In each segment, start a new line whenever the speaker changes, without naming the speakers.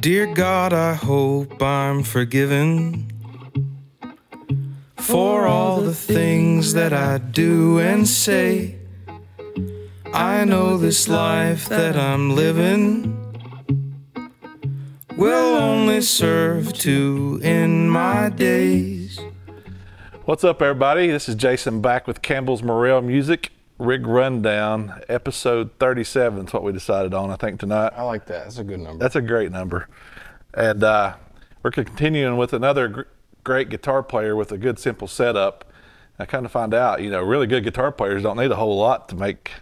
Dear God, I hope I'm forgiven for all the things that I do and say. I know this life that I'm living will only serve to end my days.
What's up, everybody? This is Jason back with Campbell's Morel Music Rig Rundown, episode 37 is what we decided on, I think, tonight.
I like that. That's a good number.
That's a great number. And we're continuing with another great guitar player with a good, simple setup. I kind of find out, you know, really good guitar players don't need a whole lot to make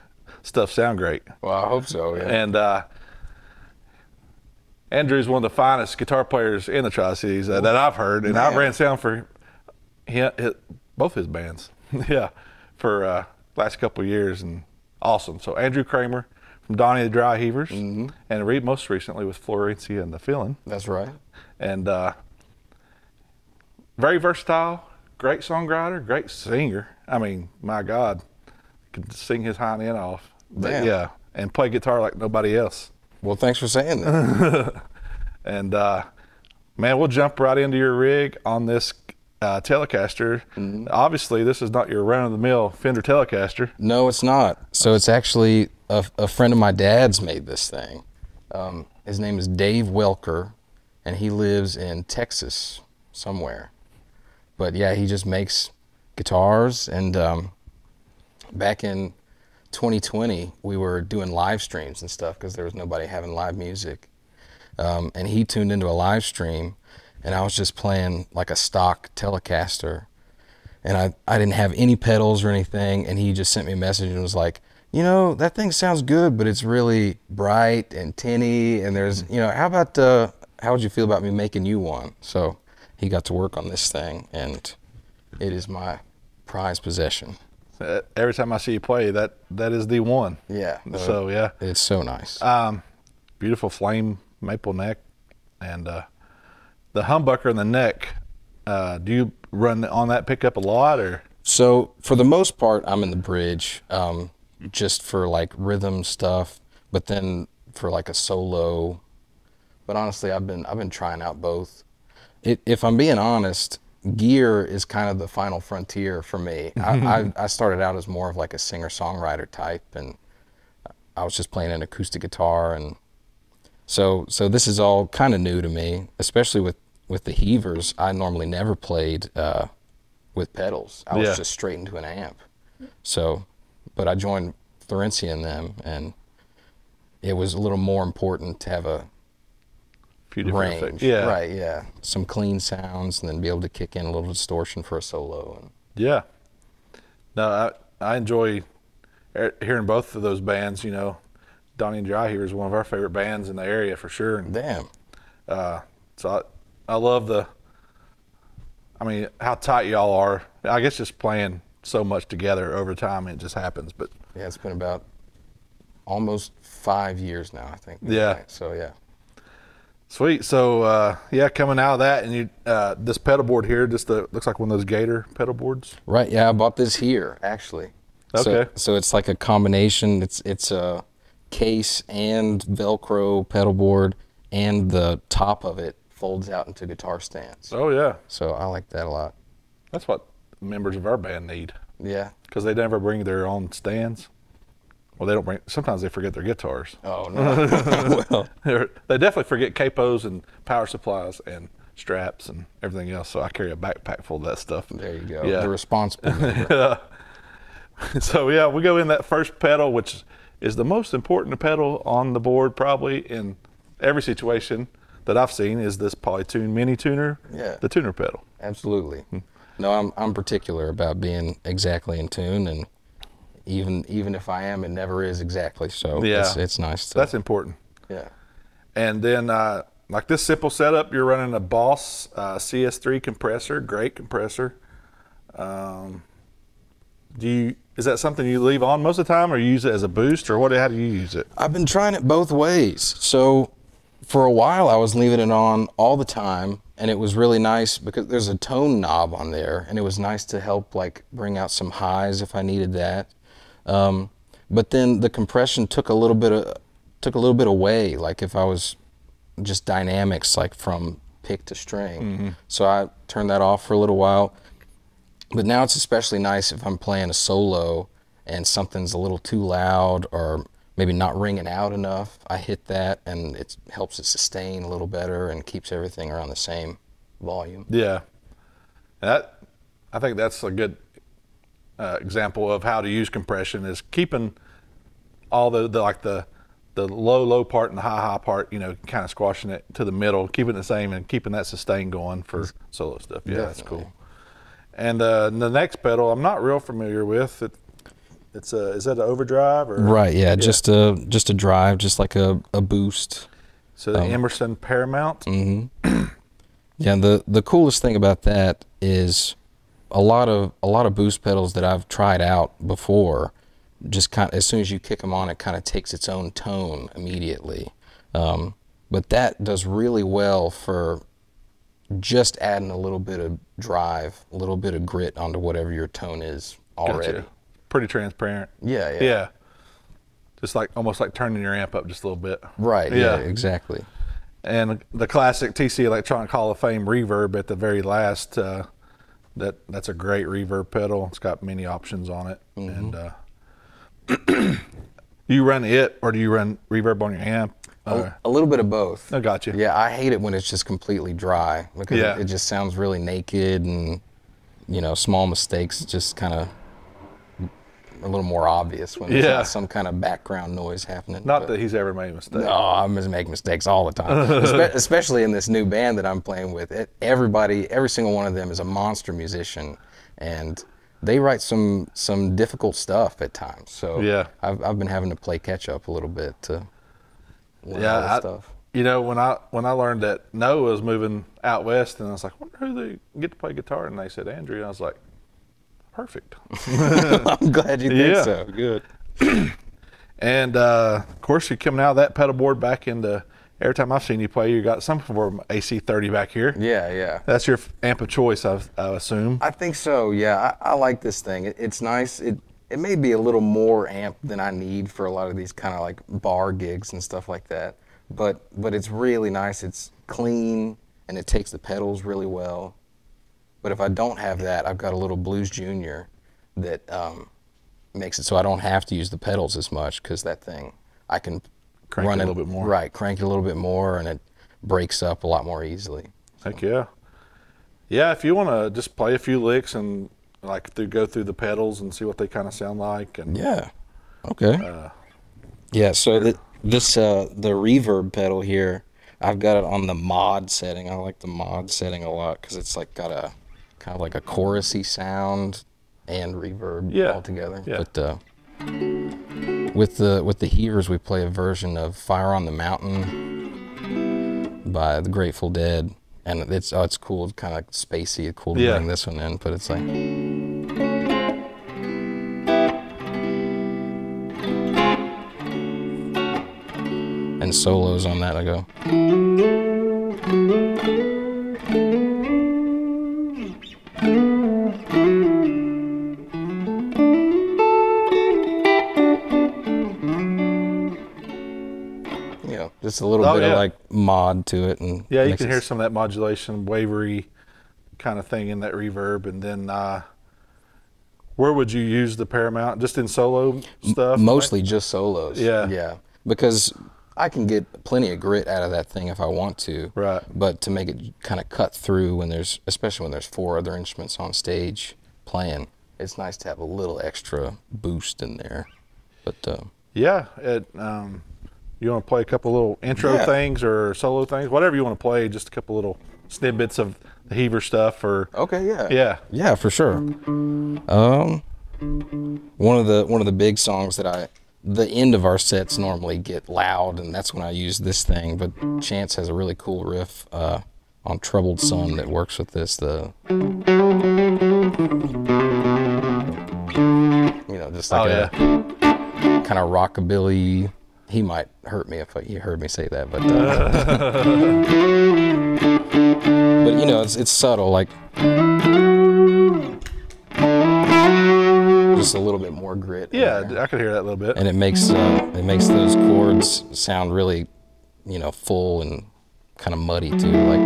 stuff sound great.
Well, I hope so, yeah.
And Andrew's one of the finest guitar players in the Tri-Cities that I've heard. And I ran sound for both his bands, yeah, for last couple of years, and awesome. So Andrew Kramer from Donnie the Dry Heavers, and most recently with Florencia and the Feeling.
That's right.
And very versatile, great songwriter, great singer. I mean, my God, could sing his hind end off. But yeah, and play guitar like nobody else.
Well, thanks for saying that.
And man, we'll jump right into your rig on this Telecaster. Obviously, this is not your run-of-the-mill Fender Telecaster.
No, it's not. So it's actually a friend of my dad's made this thing. His name is Dave Welker, and he lives in Texas somewhere. But yeah, he just makes guitars. And back in 2020, we were doing live streams and stuff because there was nobody having live music. And he tuned into a live stream, and I was just playing like a stock Telecaster, and I didn't have any pedals or anything, and he just sent me a message and was like, you know, that thing sounds good, but it's really bright and tinny, and there's, you know, how would you feel about me making you one? So he got to work on this thing, and it is my prized possession.
Every time I see you play, that is the one.
Yeah.
So yeah,
it's so nice.
Beautiful flame maple neck, and the humbucker in the neck. Do you run on that pickup a lot, or?
So for the most part, I'm in the bridge, just for like rhythm stuff. But then for like a solo. But honestly, I've been trying out both. If I'm being honest, gear is kind of the final frontier for me. I started out as more of like a singer-songwriter type, and I was just playing an acoustic guitar, and so this is all kind of new to me, especially with the Heavers. I normally never played with pedals. I was just straight into an amp. So, but I joined Florencia in them, and it was a little more important to have a range.
Effects. Yeah.
Right, yeah. Some clean sounds, and then be able to kick in a little distortion for a solo. And
yeah. No, I enjoy hearing both of those bands. You know, Donnie and Dry Heaver is one of our favorite bands in the area for sure. And,
damn.
So I love how tight y'all are. I guess just playing so much together over time, it just happens. But
yeah, it's been about almost 5 years now, I think.
Yeah.
So yeah.
Sweet. So yeah, coming out of that, and you this pedal board here, just looks like one of those Gator pedal boards.
Right. Yeah, I bought this here actually.
Okay.
So it's like a combination. It's a case and Velcro pedal board, and the top of it folds out into guitar stands.
Oh yeah.
So I like that a lot.
That's what members of our band need.
Yeah.
Because they never bring their own stands. Well, they don't bring. Sometimes they forget their guitars.
Oh no. Well,
they definitely forget capos and power supplies and straps and everything else. So I carry a backpack full of that stuff.
There you go.
Yeah.
The responsible.
Yeah. So yeah, we go in that first pedal, which is the most important pedal on the board, probably in every situation that I've seen, is this Polytune Mini Tuner.
Yeah.
The tuner pedal.
Absolutely. No, I'm particular about being exactly in tune, and even if I am, it never is exactly. So
yeah,
it's nice to.
That's important.
Yeah.
And then like this simple setup, you're running a Boss CS3 compressor, great compressor. Is that something you leave on most of the time, or you use it as a boost, or how do you use it?
I've been trying it both ways. So for a while, I was leaving it on all the time, and it was really nice because there's a tone knob on there, and it was nice to help like bring out some highs if I needed that. But then the compression took a little bit away. Like if I was just dynamics like from pick to string. So I turned that off for a little while. But now it's especially nice if I'm playing a solo and something's a little too loud or maybe not ringing out enough. I hit that and it helps it sustain a little better and keeps everything around the same volume.
Yeah. I think that's a good example of how to use compression, is keeping all the low part and the high part, you know, kind of squashing it to the middle, keeping it the same and keeping that sustain going for solo stuff. Yeah, that's cool. And the next pedal I'm not real familiar with. Is that an overdrive or?
Right, yeah, just a drive, just like a boost.
So the Emerson Paramount.
Yeah, the coolest thing about that is a lot of boost pedals that I've tried out before, just kind of, as soon as you kick them on, it kind of takes its own tone immediately. But that does really well for just adding a little bit of drive, a little bit of grit onto whatever your tone is already.
Gotcha. Pretty transparent.
Yeah.
Just like almost like turning your amp up just a little bit.
Right. Yeah, exactly.
And the classic TC Electronic Hall of Fame reverb at the very last. That's a great reverb pedal. It's got many options on it. And you run it, or do you run reverb on your amp?
A little bit of both.
I got you.
Yeah, I hate it when it's just completely dry because it just sounds really naked, and you know, small mistakes just kind of a little more obvious when there's not some kind of background noise happening.
Not that he's ever made a mistake.
No, I'm just making mistakes all the time, especially in this new band that I'm playing with. Every single one of them is a monster musician, and they write some difficult stuff at times. So I've been having to play catch up a little bit to learn all this stuff.
You know, when I learned that Noah was moving out west, and I was like, I wonder who they get to play guitar, and they said Andrew, and I was like, perfect.
I'm glad you think so. Good.
And of course, you're coming out of that pedal board back into. Every time I've seen you play, you got some form of AC30 back here.
Yeah.
That's your amp of choice, I assume.
I think so. Yeah, I like this thing. It's nice. It may be a little more amp than I need for a lot of these kind of like bar gigs and stuff like that. But it's really nice. It's clean and it takes the pedals really well. But if I don't have that, I've got a little Blues Junior that makes it so I don't have to use the pedals as much, because that thing, I can
crank it a little bit more.
Right, crank it a little bit more, and it breaks up a lot more easily.
Heck yeah. Yeah, if you want to just play a few licks and like go through the pedals and see what they kind of sound like. And
yeah. Okay. Yeah, so the reverb pedal here, I've got it on the mod setting. I like the mod setting a lot because it's like got a kind of like a chorusy sound and reverb all together. Yeah. But with the heavers, we play a version of Fire on the Mountain by the Grateful Dead, and it's cool. It's kind of like spacey. It's cool to bring this one in, but it's like. And solos on that, I go. You know, just a little bit of like mod to it, and
you can hear some of that modulation, wavery kind of thing in that reverb. And then, where would you use the Paramount? Just in solo stuff?
Mostly just solos.
Yeah.
Because I can get plenty of grit out of that thing if I want to.
Right.
But to make it kind of cut through especially when there's 4 other instruments on stage playing, it's nice to have a little extra boost in there. But
you want to play a couple little intro things or solo things, whatever you want to play, just a couple little snippets of the Heaver stuff or.
Okay, yeah, for sure. One of the big songs that the end of our sets normally get loud, and that's when I use this thing. But Chance has a really cool riff on Troubled Sun that works with this. Just like a kind of rockabilly. He might hurt me if he heard me say that, but it's subtle, like just a little bit more grit.
Yeah, I could hear that a little bit.
And it makes those chords sound really, full and kind of muddy too. Like,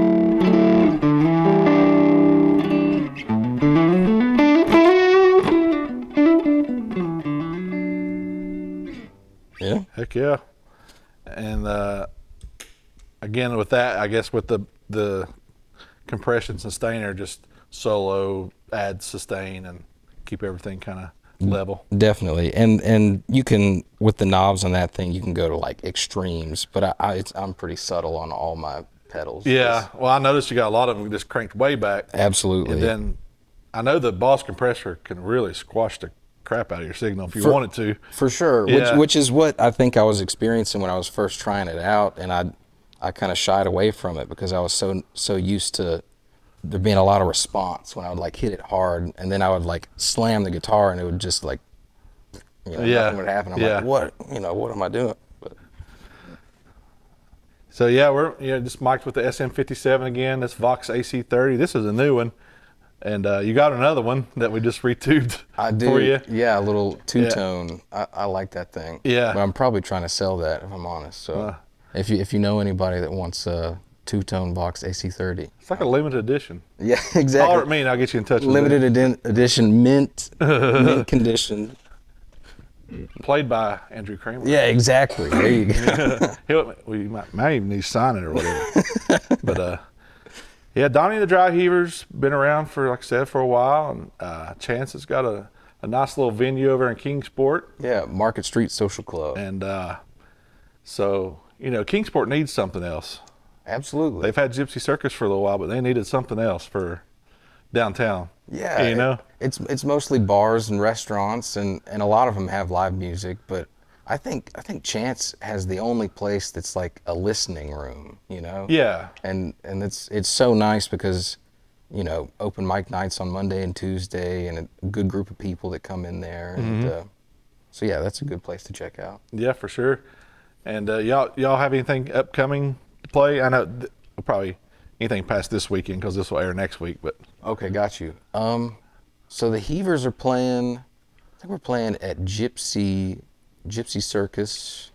yeah.
Heck yeah. And again, with that, I guess with the compression sustainer, just solo, add sustain, and keep everything kind of level.
Definitely, and you can, with the knobs on that thing, you can go to like extremes. But I'm pretty subtle on all my pedals.
Yeah. Well, I noticed you got a lot of them just cranked way back.
Absolutely.
And then I know the Boss compressor can really squash the crap out of your signal if you wanted to.
For sure.
Yeah.
Which is what I think I was experiencing when I was first trying it out, and I kind of shied away from it because I was so used to there being a lot of response when I would like hit it hard, and then I would like slam the guitar and it would just like, nothing would happen. I'm like, what am I doing? But
so yeah, we're just mic'd with the SM57 again. This Vox AC30. This is a new one, and you got another one that we just retubed for you.
Yeah, a little two-tone. I like that thing.
Yeah,
but I'm probably trying to sell that if I'm honest. So if you know anybody that wants a two-tone Vox AC30,
it's like a limited edition.
Yeah, exactly.
Holler at me and I'll get you in touch with
limited edition, mint condition.
Played by Andrew Kramer.
Yeah, exactly. There you go.
We might even need to sign it or whatever. But yeah, Donnie and the Dry Heavers been around for, like I said, for a while, and Chance has got a nice little venue over in Kingsport.
Yeah, Market Street Social Club.
And so Kingsport needs something else.
Absolutely.
They've had Gypsy Circus for a little while, but they needed something else for downtown.
Yeah, it's mostly bars and restaurants, and a lot of them have live music. But I think Chance has the only place that's like a listening room.
Yeah.
And it's so nice because open mic nights on Monday and Tuesday, and a good group of people that come in there. And so yeah, that's a good place to check out.
Yeah, for sure. And y'all have anything upcoming to play? I know probably anything past this weekend because this will air next week. But
okay, got you. So the Heavers are playing. I think we're playing at Gypsy Circus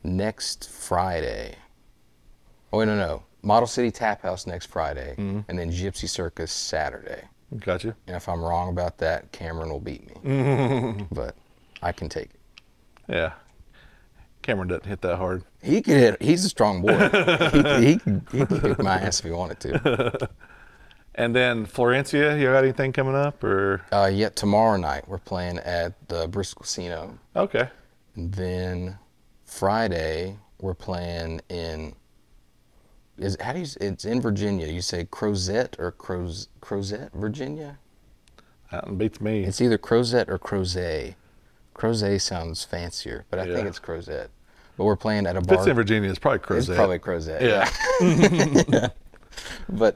next Friday. Oh wait, no. Model City Tap House next Friday, and then Gypsy Circus Saturday.
Gotcha.
And if I'm wrong about that, Cameron will beat me. But I can take it.
Yeah. Cameron doesn't hit that hard.
He can hit. He's a strong boy. he can kick my ass if he wanted to.
And then Florencia, you got anything coming up or?
Yeah, tomorrow night we're playing at the Bristol Casino.
Okay.
And then Friday we're playing in. It's in Virginia. You say Crozet or Crozet, Virginia?
That one beats me.
It's either Crozet or Crozet. Crozet sounds fancier, but I think it's Crozet. But we're playing at a bar.
If it's in Virginia, it's probably Crozet.
It's probably Crozet.
Yeah.
Yeah. But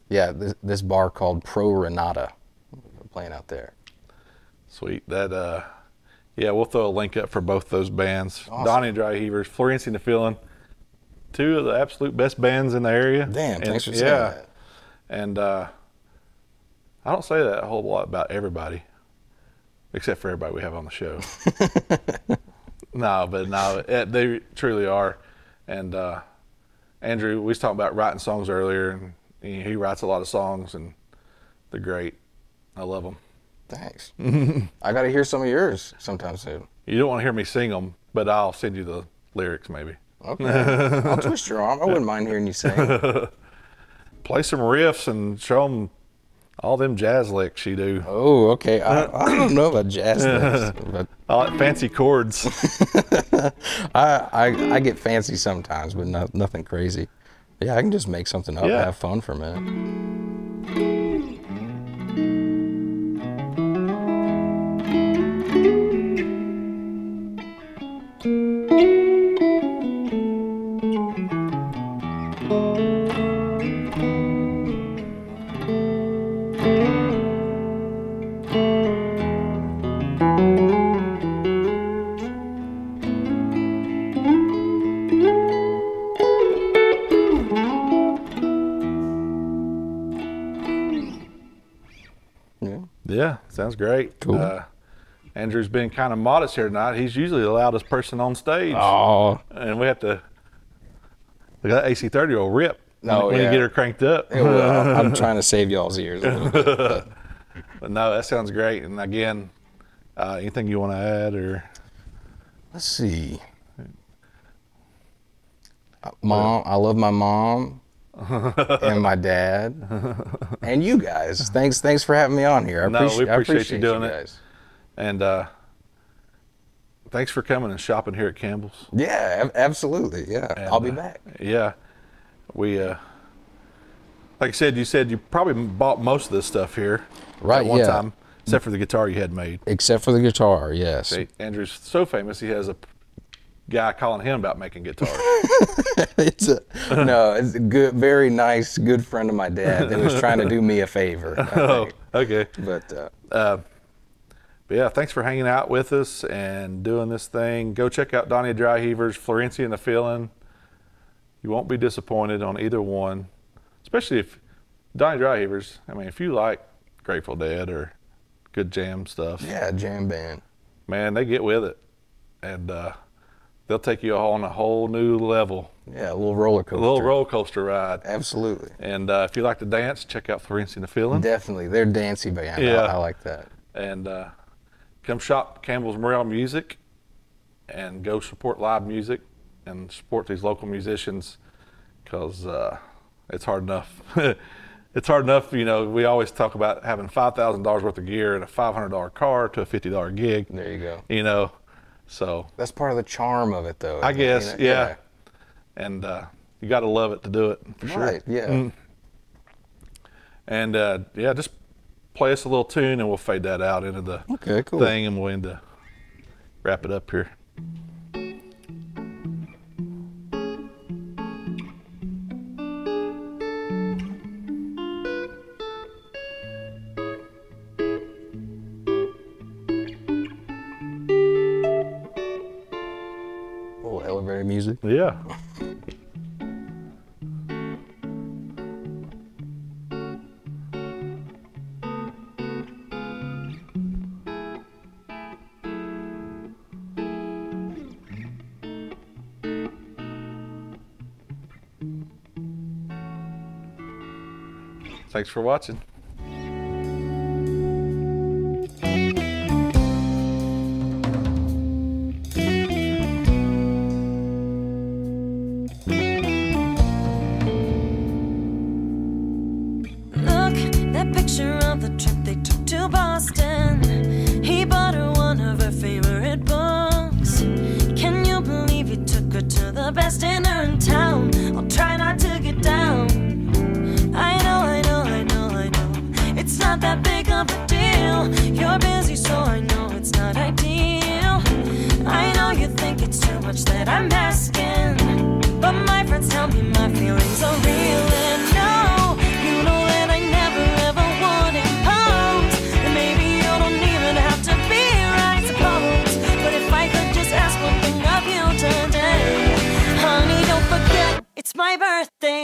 yeah, this bar called Pro Renata. We're playing out there.
Sweet. That yeah, we'll throw a link up for both those bands.
Awesome.
Donnie and Dry Heavers, Florencia and the Feeling. Two of the absolute best bands in the area.
Damn, thanks for saying that.
And I don't say that a whole lot about everybody, except for everybody we have on the show. No, they truly are. And Andrew, we was talking about writing songs earlier, and he writes a lot of songs, and they're great. I love them.
Thanks. I got to hear some of yours sometime soon.
You don't want to hear me sing them, but I'll send you the lyrics maybe.
Okay. I'll twist your arm. I wouldn't mind hearing you sing.
Play some riffs and show them all them jazz licks you do.
Oh, okay. I don't know about jazz licks, but
I like fancy chords.
I get fancy sometimes, but nothing crazy. Yeah, I can just make something up and have fun for a minute.
Yeah, sounds great.
Cool.
Andrew's been kind of modest here tonight. He's usually the loudest person on stage.
Oh.
And we have to That AC30 will rip when you get her cranked up.
It will. I'm trying to save y'all's ears a little bit.
But no, that sounds great. And again, anything you want to add or?
Let's see. Mom, I love my mom and my dad and you guys. Thanks for having me on here.
We appreciate you doing it. And thanks for coming and shopping here at Campbell's.
Yeah, absolutely. Yeah,
And,
I'll be back.
Yeah, we like I said, you probably bought most of this stuff here at one time, except for the guitar you had made.
Except for the guitar, yes.
See, Andrew's so famous, he has a guy calling him about making guitars.
It's a good, very nice, good friend of my dad that was trying to do me a favor.
Oh, okay.
But
yeah, thanks for hanging out with us and doing this thing. Go check out Donnie Dry Heavers, Florencia and the Feeling. You won't be disappointed on either one, especially if Donnie Dry Heavers. I mean, if you like Grateful Dead or good jam stuff.
Yeah, jam band.
Man, they get with it, and they'll take you on a whole new level.
Yeah, a little roller coaster.
A little roller coaster ride.
Absolutely.
And if you like to dance, check out Florencia and the Feeling.
Definitely, they're dancey band.
Yeah.
I like that.
And come shop Campbell's Morale Music and go support live music and support these local musicians, because it's hard enough. It's hard enough, you know, we always talk about having $5,000 worth of gear and a $500 car to a $50 gig.
There you go.
You know, so.
That's part of the charm of it, though.
I guess, you know? Yeah. And you got to love it to do it, for sure.
Right, yeah.
And yeah, just play us a little tune and we'll fade that out into the thing, and we'll end to wrap it up here.
A little elevator music.
Yeah. Thanks for watching.
Look, that picture of the trip they took to Boston. He bought her one of her favorite books. Can you believe he took her to the best dinner in town? I'll try not to get down. I know, it's not that big of a deal. You're busy, so I know it's not ideal. I know you think it's too much that I'm asking, but my friends tell me my feelings are real. And no, you know that I never ever would impose. And maybe you don't even have to be right, I suppose. But if I could just ask one thing of you today, honey, don't forget it's my birthday.